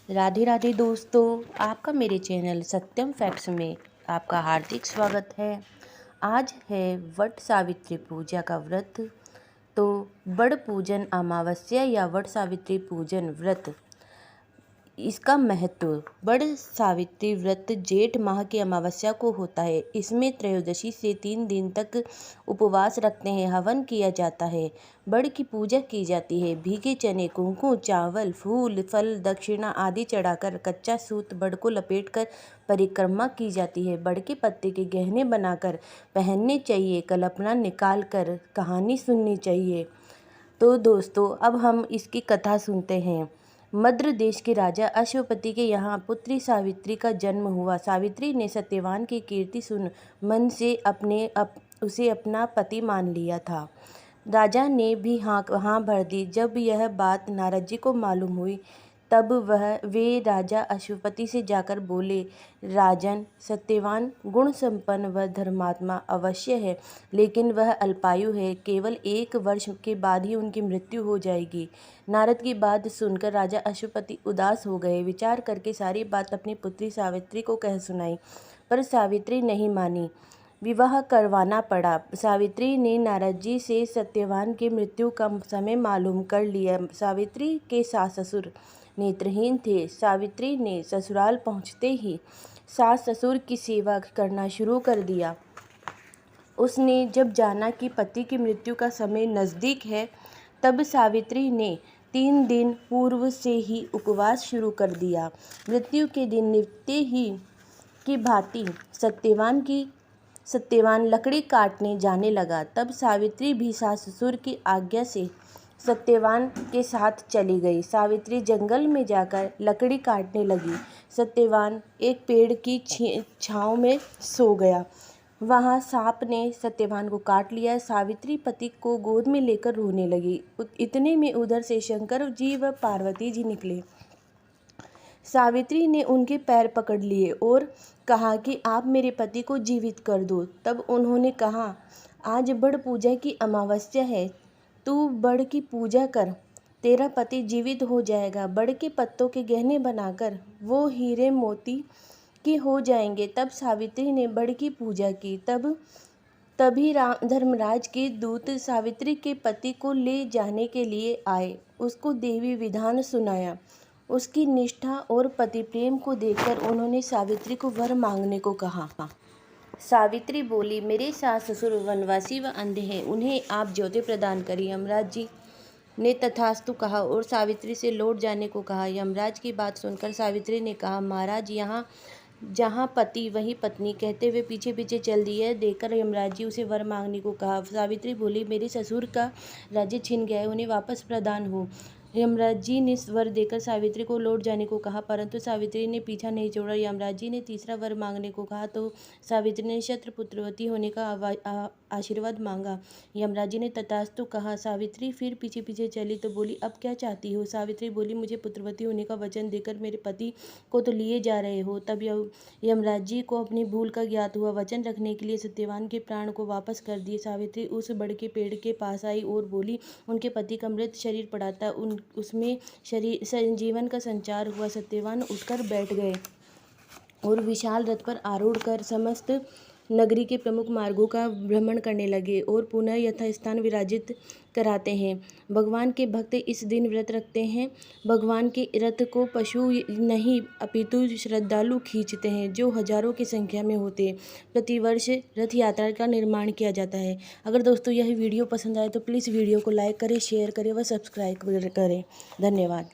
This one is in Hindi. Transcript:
राधे राधे दोस्तों, आपका मेरे चैनल सत्यम फैक्ट्स में आपका हार्दिक स्वागत है। आज है वट सावित्री पूजा का व्रत। तो बड़ पूजन अमावस्या या वट सावित्री पूजन व्रत, इसका महत्व। बड़ सावित्री व्रत जेठ माह की अमावस्या को होता है। इसमें त्रयोदशी से 3 दिन तक उपवास रखते हैं, हवन किया जाता है, बड़ की पूजा की जाती है। भीगे चने, कुमकुम, चावल, फूल, फल, दक्षिणा आदि चढ़ाकर कच्चा सूत बड़ को लपेटकर परिक्रमा की जाती है। बड़ के पत्ते के गहने बनाकर पहनने चाहिए। कल्पना निकाल कर कहानी सुननी चाहिए। तो दोस्तों, अब हम इसकी कथा सुनते हैं। मद्र देश के राजा अश्वपति के यहाँ पुत्री सावित्री का जन्म हुआ। सावित्री ने सत्यवान की कीर्ति सुन मन से उसे अपना पति मान लिया था। राजा ने भी हाँ भर दी। जब यह बात नारद जी को मालूम हुई, तब वे राजा अश्वपति से जाकर बोले, राजन, सत्यवान गुण संपन्न व धर्मात्मा अवश्य है, लेकिन वह अल्पायु है। केवल 1 वर्ष के बाद ही उनकी मृत्यु हो जाएगी। नारद की बात सुनकर राजा अश्वपति उदास हो गए। विचार करके सारी बात अपनी पुत्री सावित्री को कह सुनाई, पर सावित्री नहीं मानी। विवाह करवाना पड़ा। सावित्री ने नारद जी से सत्यवान की मृत्यु का समय मालूम कर लिया। सावित्री के सास ससुर नेत्रहीन थे। सावित्री ने ससुराल पहुंचते ही सास ससुर की सेवा करना शुरू कर दिया। उसने जब जाना कि पति की मृत्यु का समय नज़दीक है, तब सावित्री ने 3 दिन पूर्व से ही उपवास शुरू कर दिया। मृत्यु के दिन नित्य ही की भांति सत्यवान लकड़ी काटने जाने लगा। तब सावित्री भी सास ससुर की आज्ञा से सत्यवान के साथ चली गई। सावित्री जंगल में जाकर लकड़ी काटने लगी। सत्यवान एक पेड़ की छांव में सो गया। वहां सांप ने सत्यवान को काट लिया। सावित्री पति को गोद में लेकर रोने लगी। इतने में उधर से शंकर जी व पार्वती जी निकले। सावित्री ने उनके पैर पकड़ लिए और कहा कि आप मेरे पति को जीवित कर दो। तब उन्होंने कहा, आज बड़ पूजा की अमावस्या है, तू बड़ की पूजा कर, तेरा पति जीवित हो जाएगा। बड़ के पत्तों के गहने बनाकर वो हीरे मोती के हो जाएंगे। तब सावित्री ने बड़ की पूजा की। तभी धर्मराज के दूत सावित्री के पति को ले जाने के लिए आए। उसको देवी विधान सुनाया। उसकी निष्ठा और पति प्रेम को देखकर उन्होंने सावित्री को वर मांगने को कहा। सावित्री बोली, मेरे सास ससुर वनवासी व अंधे हैं, उन्हें आप ज्योति प्रदान करिए। यमराज जी ने तथास्तु कहा और सावित्री से लौट जाने को कहा। यमराज की बात सुनकर सावित्री ने कहा, महाराज, यहाँ जहाँ पति वहीं पत्नी, कहते हुए पीछे पीछे चल दी। है देखकर यमराज जी उसे वर मांगने को कहा। सावित्री बोली, मेरे ससुर का राज्य छिन गया है, उन्हें वापस प्रदान हो। यमराज जी ने वर देकर सावित्री को लौट जाने को कहा, परंतु सावित्री ने पीछा नहीं छोड़ा। यमराज जी ने तीसरा वर मांगने को कहा तो सावित्री ने क्षत्र पुत्रवती होने का आशीर्वाद मांगा। यमराज जी ने तथास्तु कहा। सावित्री फिर पीछे पीछे चली तो बोली, अब क्या चाहती हो? सावित्री बोली, मुझे पुत्रवती होने का वचन देकर मेरे पति को तो लिए जा रहे हो। तब यमराज जी को अपनी भूल का ज्ञात हुआ। वचन रखने के लिए सत्यवान के प्राण को वापस कर दिए। सावित्री उस बड़ के पेड़ के पास आई और बोली, उनके पति का मृत शरीर पड़ा था, उसमें जीवन का संचार हुआ। सत्यवान उठकर बैठ गए और विशाल रथ पर आरूढ़ कर समस्त नगरी के प्रमुख मार्गों का भ्रमण करने लगे और पुनः यथास्थान विराजित कराते हैं। भगवान के भक्त इस दिन व्रत रखते हैं। भगवान के रथ को पशु नहीं अपितु श्रद्धालु खींचते हैं, जो हजारों की संख्या में होते हैं। प्रतिवर्ष रथ यात्रा का निर्माण किया जाता है। अगर दोस्तों यह वीडियो पसंद आए तो प्लीज़ वीडियो को लाइक करें, शेयर करें व सब्सक्राइब करें। धन्यवाद।